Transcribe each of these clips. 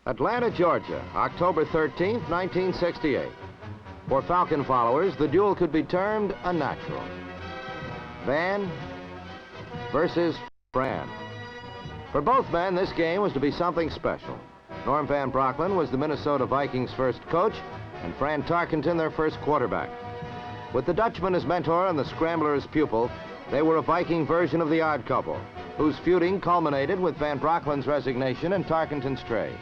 Atlanta, Georgia, October 13th, 1968. For Falcon followers, the duel could be termed a natural. Van versus Fran. For both men, this game was to be something special. Norm Van Brocklin was the Minnesota Vikings' first coach, and Fran Tarkenton their first quarterback. With the Dutchman as mentor and the Scrambler as pupil, they were a Viking version of the Odd Couple, whose feuding culminated with Van Brocklin's resignation and Tarkenton's trade.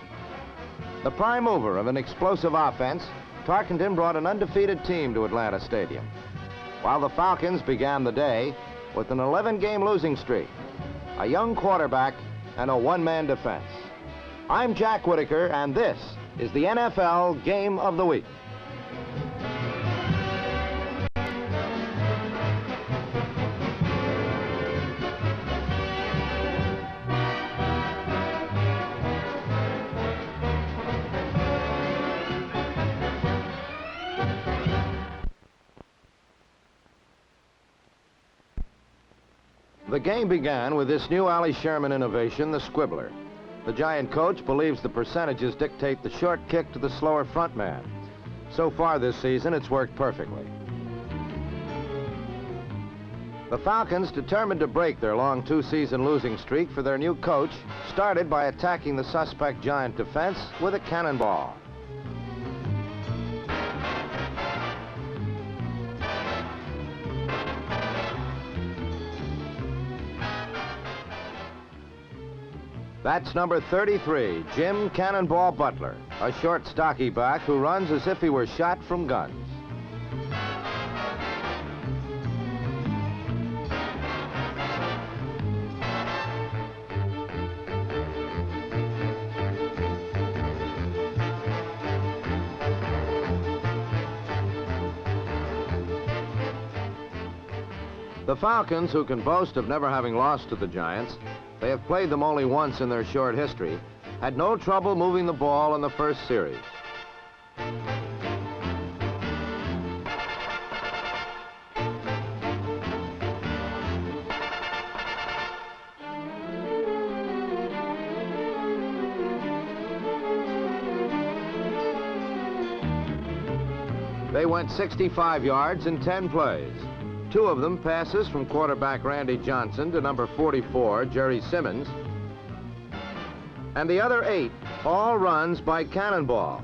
The prime mover of an explosive offense, Tarkenton brought an undefeated team to Atlanta Stadium, while the Falcons began the day with an 11-game losing streak, a young quarterback, and a one-man defense. I'm Jack Whitaker, and this is the NFL Game of the Week. The game began with this new Allie Sherman innovation, the squibbler. The Giant coach believes the percentages dictate the short kick to the slower front man. So far this season, it's worked perfectly. The Falcons, determined to break their long two-season losing streak for their new coach, started by attacking the suspect Giant defense with a cannonball. That's number 33, Jim Cannonball Butler, a short, stocky back who runs as if he were shot from guns. The Falcons, who can boast of never having lost to the Giants, they have played them only once in their short history, had no trouble moving the ball in the first series. They went 65 yards in 10 plays. 2 of them passes from quarterback Randy Johnson to number 44, Jerry Simmons. And the other 8, all runs by Cannonball.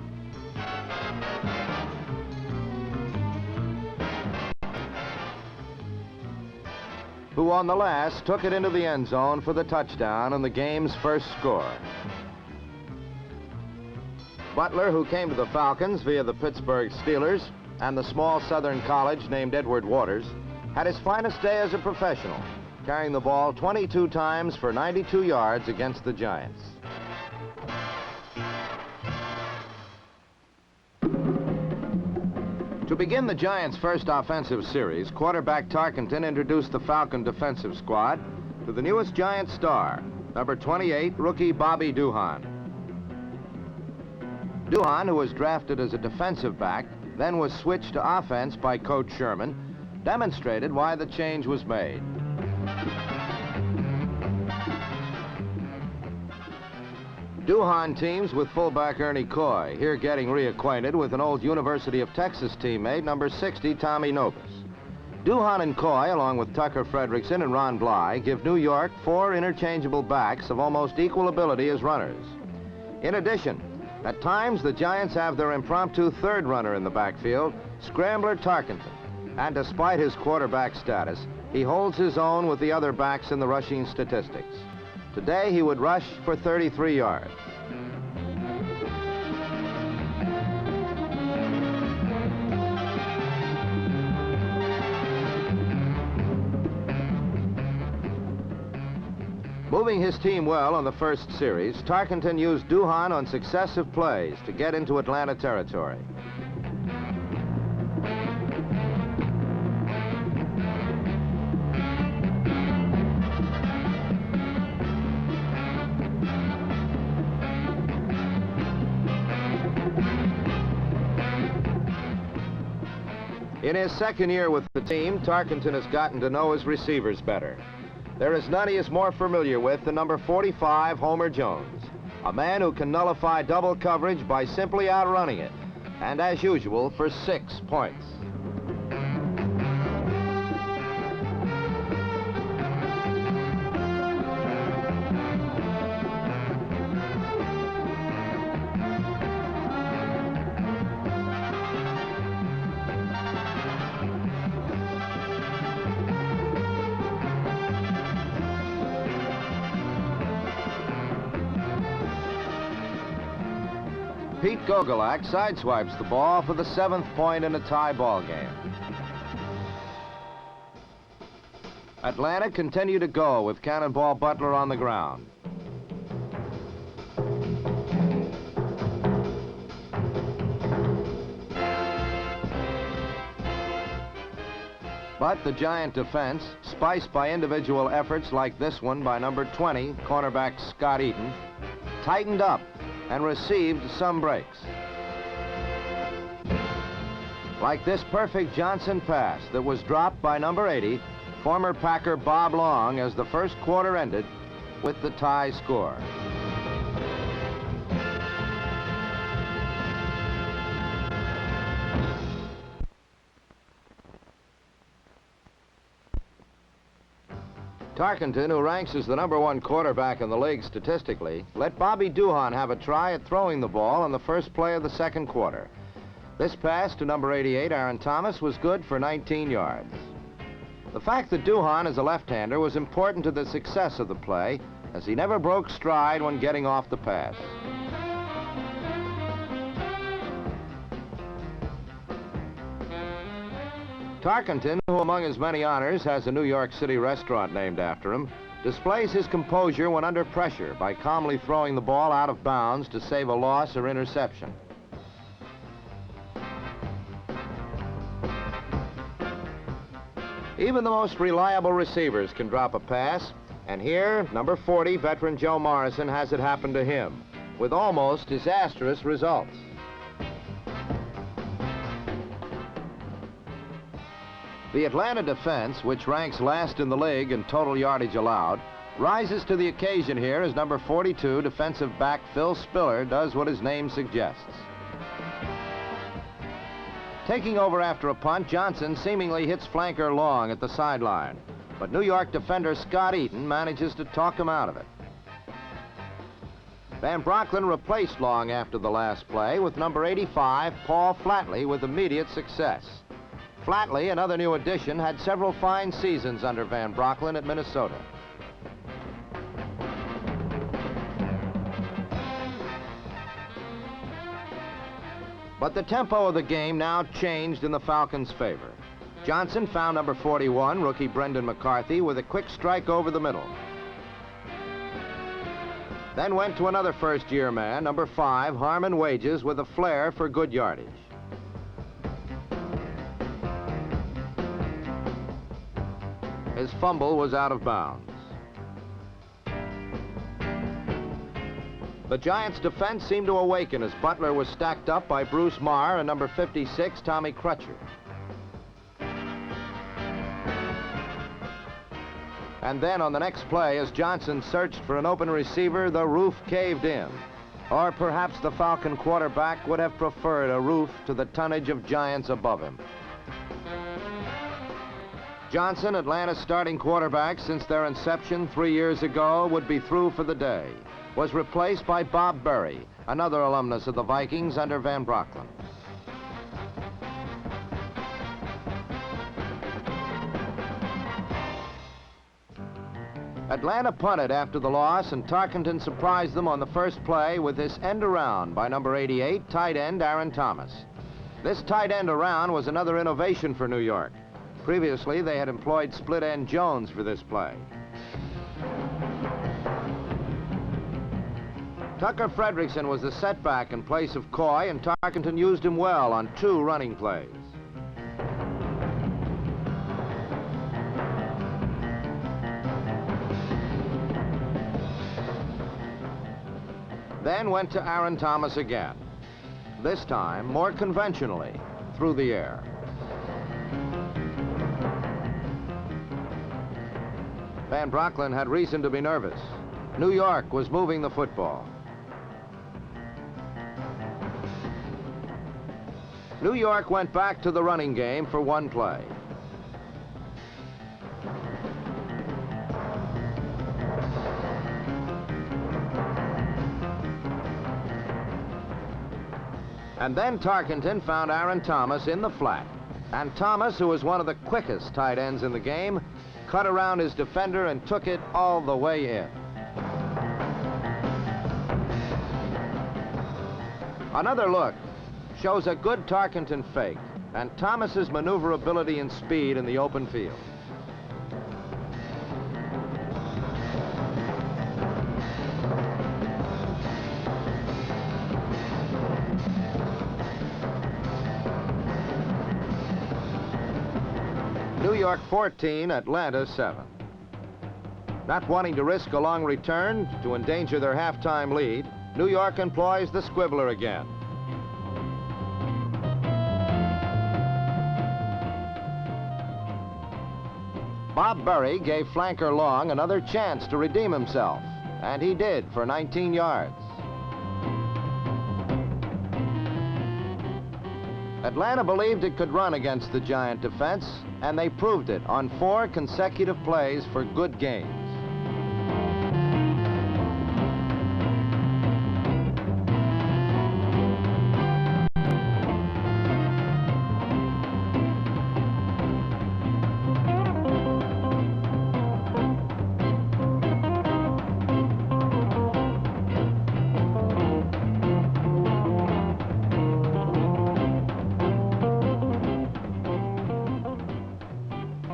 Who on the last took it into the end zone for the touchdown and the game's first score. Butler, who came to the Falcons via the Pittsburgh Steelers and the small Southern college named Edward Waters, had his finest day as a professional, carrying the ball 22 times for 92 yards against the Giants. To begin the Giants' first offensive series, quarterback Tarkenton introduced the Falcon defensive squad to the newest Giant star, number 28, rookie Bobby Duhan. Duhan, who was drafted as a defensive back, then was switched to offense by Coach Sherman, demonstrated why the change was made. Duhan teams with fullback Ernie Coy, here getting reacquainted with an old University of Texas teammate, number 60, Tommy Nobis. Duhan and Coy, along with Tucker Fredrickson and Ron Bly, give New York 4 interchangeable backs of almost equal ability as runners. In addition, at times the Giants have their impromptu third runner in the backfield, Scrambler Tarkenton. And despite his quarterback status, he holds his own with the other backs in the rushing statistics. Today, he would rush for 33 yards. Moving his team well on the first series, Tarkenton used Duhan on successive plays to get into Atlanta territory. In his second year with the team, Tarkenton has gotten to know his receivers better. There is none he is more familiar with than number 45, Homer Jones. A man who can nullify double coverage by simply outrunning it. And as usual, for 6 points. Pete Gogolak sideswipes the ball for the 7th point in a tie ball game. Atlanta continue to go with Cannonball Butler on the ground. But the Giant defense, spiced by individual efforts like this one by number 20, cornerback Scott Eaton, tightened up and received some breaks. Like this perfect Johnson pass that was dropped by number 80, former Packer Bob Long, as the first quarter ended with the tie score. Tarkenton, who ranks as the #1 quarterback in the league statistically, let Bobby Duhan have a try at throwing the ball on the first play of the second quarter. This pass to number 88, Aaron Thomas, was good for 19 yards. The fact that Duhan is a left-hander was important to the success of the play, as he never broke stride when getting off the pass. Tarkenton, who among his many honors has a New York City restaurant named after him, displays his composure when under pressure by calmly throwing the ball out of bounds to save a loss or interception. Even the most reliable receivers can drop a pass, and here, number 40, veteran Joe Morrison, has it happen to him, with almost disastrous results. The Atlanta defense, which ranks last in the league in total yardage allowed, rises to the occasion here as number 42, defensive back Phil Spiller, does what his name suggests. Taking over after a punt, Johnson seemingly hits flanker Long at the sideline, but New York defender Scott Eaton manages to talk him out of it. Van Brocklin replaced Long after the last play with number 85, Paul Flatley, with immediate success. Flatley, another new addition, had several fine seasons under Van Brocklin at Minnesota. But the tempo of the game now changed in the Falcons' favor. Johnson found number 41, rookie Brendan McCarthy, with a quick strike over the middle. Then went to another first-year man, number 5, Harmon Wages, with a flair for good yardage. His fumble was out of bounds. The Giants' defense seemed to awaken as Butler was stacked up by Bruce Marr and number 56, Tommy Crutcher. And then on the next play, as Johnson searched for an open receiver, the roof caved in. Or perhaps the Falcon quarterback would have preferred a roof to the tonnage of Giants above him. Johnson, Atlanta's starting quarterback since their inception 3 years ago, would be through for the day. Was replaced by Bob Berry, another alumnus of the Vikings under Van Brocklin. Atlanta punted after the loss, and Tarkenton surprised them on the first play with this end around by number 88, tight end Aaron Thomas. This tight end around was another innovation for New York. Previously, they had employed split end Jones for this play. Tucker Fredrickson was the setback in place of Coy, and Tarkenton used him well on 2 running plays. Then went to Aaron Thomas again, this time more conventionally, through the air. Van Brocklin had reason to be nervous. New York was moving the football. New York went back to the running game for one play. And then Tarkenton found Aaron Thomas in the flat. And Thomas, who was one of the quickest tight ends in the game, cut around his defender and took it all the way in. Another look shows a good Tarkenton fake and Thomas's maneuverability and speed in the open field. New York 14, Atlanta 7. Not wanting to risk a long return to endanger their halftime lead, New York employs the squibbler again. Bob Berry gave flanker Long another chance to redeem himself, and he did for 19 yards. Atlanta believed it could run against the Giant defense, and they proved it on 4 consecutive plays for good gains.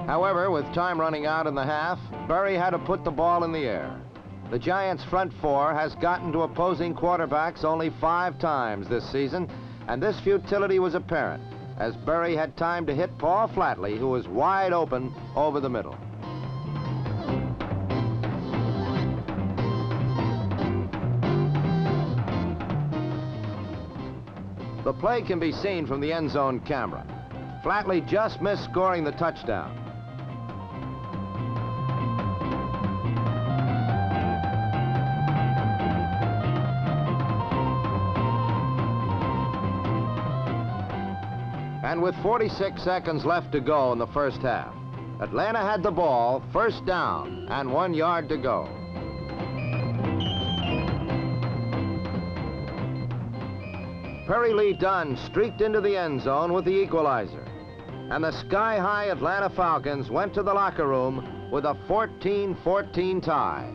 However, with time running out in the half, Berry had to put the ball in the air. The Giants' front 4 has gotten to opposing quarterbacks only 5 times this season, and this futility was apparent as Berry had time to hit Paul Flatley, who was wide open over the middle. The play can be seen from the end zone camera. Flatley just missed scoring the touchdown. And with 46 seconds left to go in the first half, Atlanta had the ball, first down, and 1 yard to go. Perry Lee Dunn streaked into the end zone with the equalizer. And the sky-high Atlanta Falcons went to the locker room with a 14-14 tie.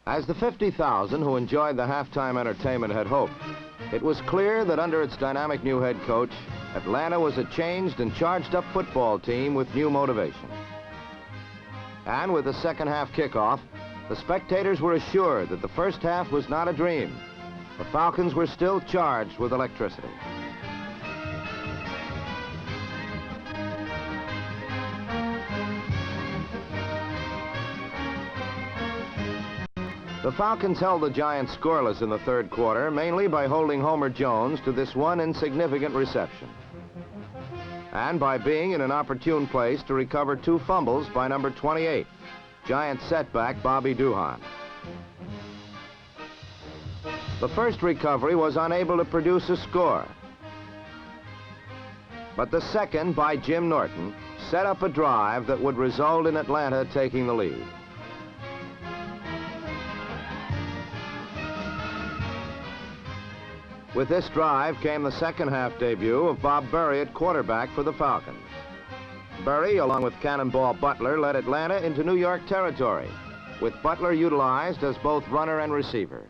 As the 50,000 who enjoyed the halftime entertainment had hoped, it was clear that under its dynamic new head coach, Atlanta was a changed and charged-up football team with new motivation. And with the second half kickoff, the spectators were assured that the first half was not a dream. The Falcons were still charged with electricity. The Falcons held the Giants scoreless in the third quarter, mainly by holding Homer Jones to this one insignificant reception, and by being in an opportune place to recover 2 fumbles by number 28, Giant setback Bobby Duhan. The first recovery was unable to produce a score, but the second by Jim Norton set up a drive that would result in Atlanta taking the lead. With this drive came the second half debut of Bob Berry at quarterback for the Falcons. Berry, along with Cannonball Butler, led Atlanta into New York territory, with Butler utilized as both runner and receiver.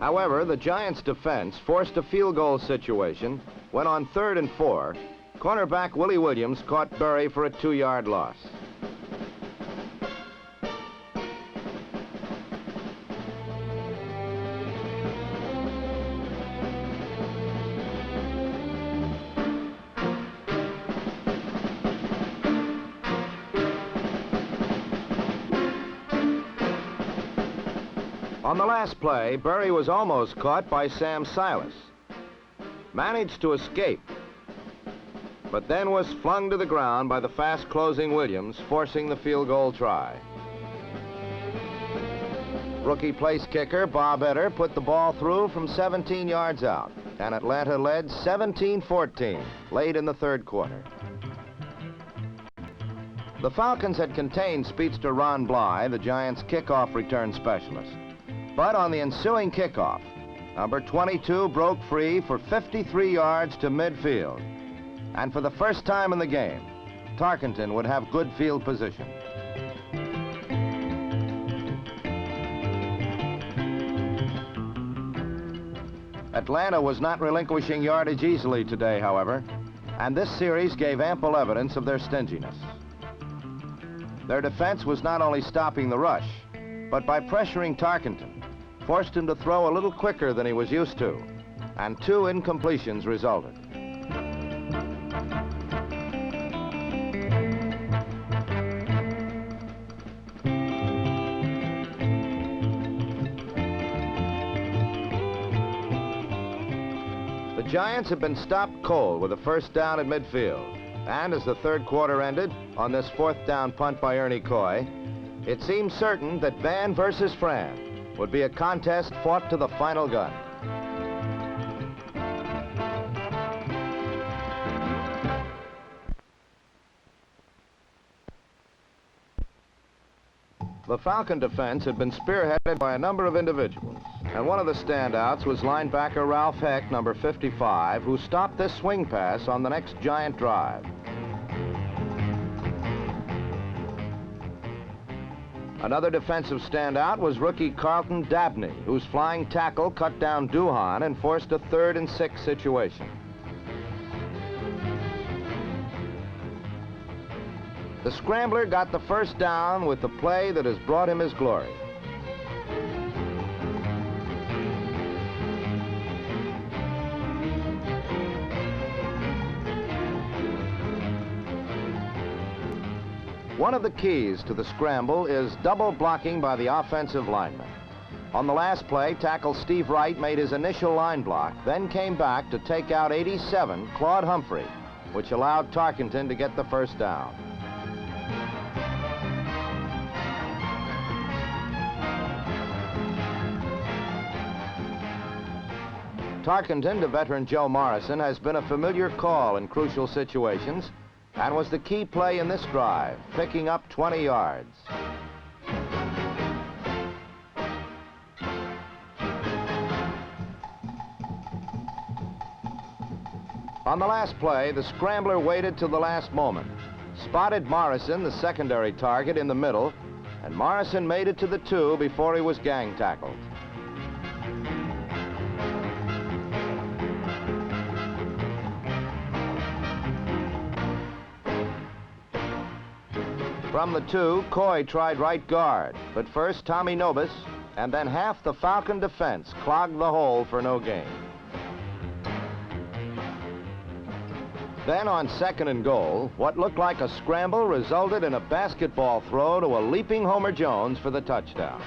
However, the Giants' defense forced a field goal situation when on 3rd and 4, cornerback Willie Williams caught Berry for a 2-yard loss. On the last play, Berry was almost caught by Sam Silas. Managed to escape, but then was flung to the ground by the fast-closing Williams, forcing the field goal try. Rookie place kicker Bob Etter put the ball through from 17 yards out, and Atlanta led 17-14 late in the third quarter. The Falcons had contained speedster Ron Bly, the Giants' kickoff return specialist. But on the ensuing kickoff, number 22 broke free for 53 yards to midfield. And for the first time in the game, Tarkenton would have good field position. Atlanta was not relinquishing yardage easily today, however, and this series gave ample evidence of their stinginess. Their defense was not only stopping the rush, but by pressuring Tarkenton, forced him to throw a little quicker than he was used to, and 2 incompletions resulted. The Giants had been stopped cold with a first down at midfield, and as the third quarter ended on this 4th down punt by Ernie Coy, it seemed certain that Van versus Fran would be a contest fought to the final gun. The Falcon defense had been spearheaded by a number of individuals, and one of the standouts was linebacker Ralph Heck, number 55, who stopped this swing pass on the next Giant drive. Another defensive standout was rookie Carlton Dabney, whose flying tackle cut down Duhan and forced a 3rd and 6 situation. The scrambler got the first down with the play that has brought him his glory. One of the keys to the scramble is double blocking by the offensive lineman. On the last play, tackle Steve Wright made his initial line block, then came back to take out 87, Claude Humphrey, which allowed Tarkenton to get the first down. Tarkenton to veteran Joe Morrison has been a familiar call in crucial situations and was the key play in this drive, picking up 20 yards. On the last play, the scrambler waited till the last moment, spotted Morrison, the secondary target, in the middle, and Morrison made it to the 2 before he was gang tackled. From the 2, Coy tried right guard, but first Tommy Nobis, and then half the Falcon defense clogged the hole for no gain. Then on 2nd and goal, what looked like a scramble resulted in a basketball throw to a leaping Homer Jones for the touchdown.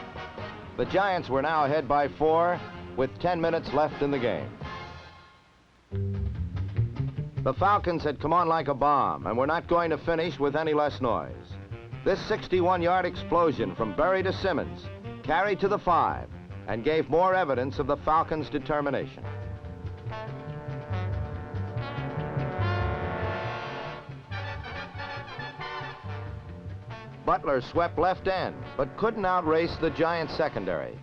The Giants were now ahead by 4 with 10 minutes left in the game. The Falcons had come on like a bomb and were not going to finish with any less noise. This 61-yard explosion from Berry to Simmons carried to the 5 and gave more evidence of the Falcons' determination. Butler swept left end, but couldn't outrace the Giants' secondary.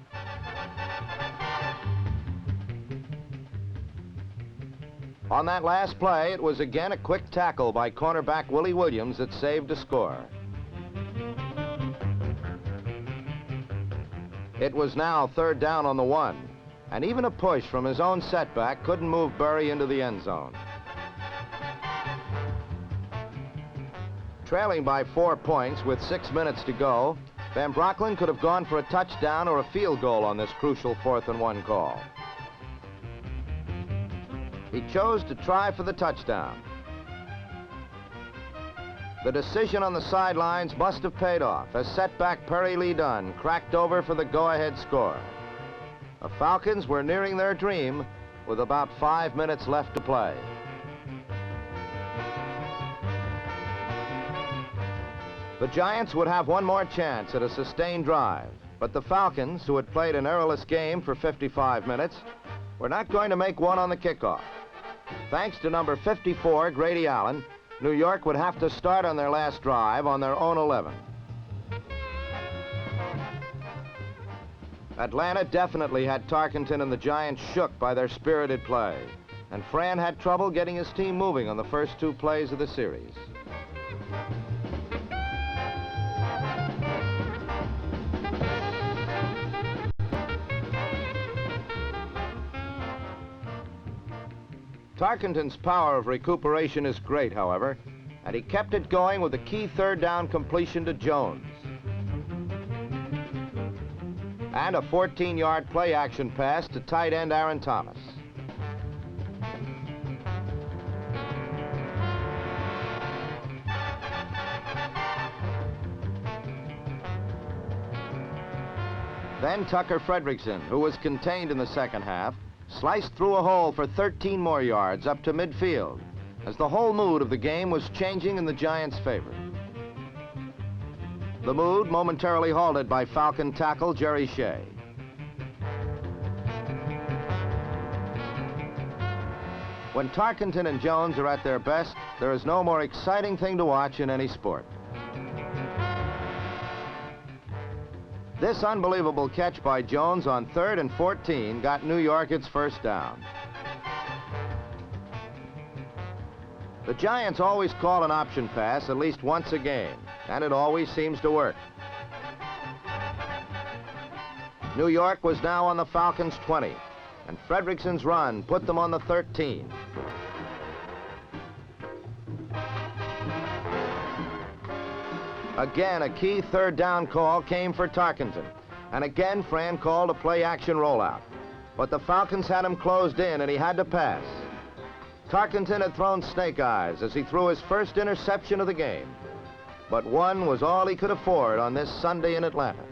On that last play, it was again a quick tackle by cornerback Willie Williams that saved a score. It was now 3rd down on the 1, and even a push from his own setback couldn't move Berry into the end zone. Trailing by 4 points with 6 minutes to go, Van Brocklin could have gone for a touchdown or a field goal on this crucial 4th and 1 call. He chose to try for the touchdown. The decision on the sidelines must have paid off as setback Perry Lee Dunn cracked over for the go-ahead score. The Falcons were nearing their dream with about 5 minutes left to play. The Giants would have one more chance at a sustained drive, but the Falcons, who had played an errorless game for 55 minutes, were not going to make one on the kickoff. Thanks to number 54, Grady Allen, New York would have to start on their last drive on their own 11. Atlanta definitely had Tarkenton and the Giants shook by their spirited play, and Fran had trouble getting his team moving on the first 2 plays of the series. Tarkenton's power of recuperation is great, however, and he kept it going with a key third down completion to Jones. And a 14-yard play-action pass to tight end Aaron Thomas. Then Tucker Fredrickson, who was contained in the second half, sliced through a hole for 13 more yards up to midfield, as the whole mood of the game was changing in the Giants' favor. The mood momentarily halted by Falcon tackle Jerry Shea. When Tarkenton and Jones are at their best, there is no more exciting thing to watch in any sport. This unbelievable catch by Jones on 3rd and 14 got New York its first down. The Giants always call an option pass at least once a game, and it always seems to work. New York was now on the Falcons' 20, and Fredrickson's run put them on the 13. Again, a key third down call came for Tarkenton, and again Fran called a play-action rollout. But the Falcons had him closed in, and he had to pass. Tarkenton had thrown snake eyes as he threw his first interception of the game, but one was all he could afford on this Sunday in Atlanta.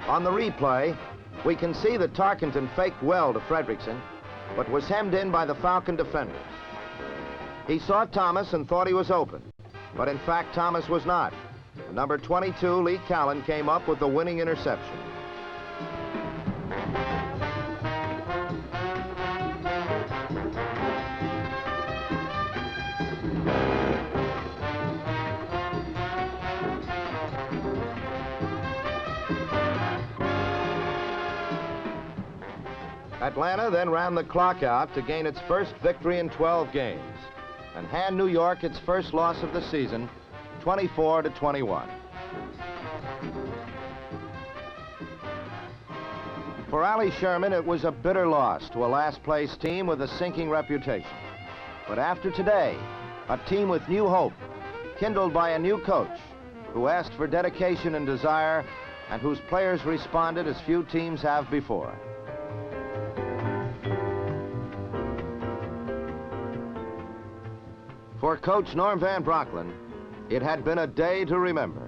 On the replay, we can see that Tarkenton faked well to Fredrickson, but was hemmed in by the Falcon defenders. He saw Thomas and thought he was open, but in fact Thomas was not. Number 22, Lee Callan, came up with the winning interception. Atlanta then ran the clock out to gain its first victory in 12 games and hand New York its first loss of the season, 24-21. For Allie Sherman, it was a bitter loss to a last-place team with a sinking reputation. But after today, a team with new hope, kindled by a new coach who asked for dedication and desire, and whose players responded as few teams have before. For Coach Norm Van Brocklin, it had been a day to remember.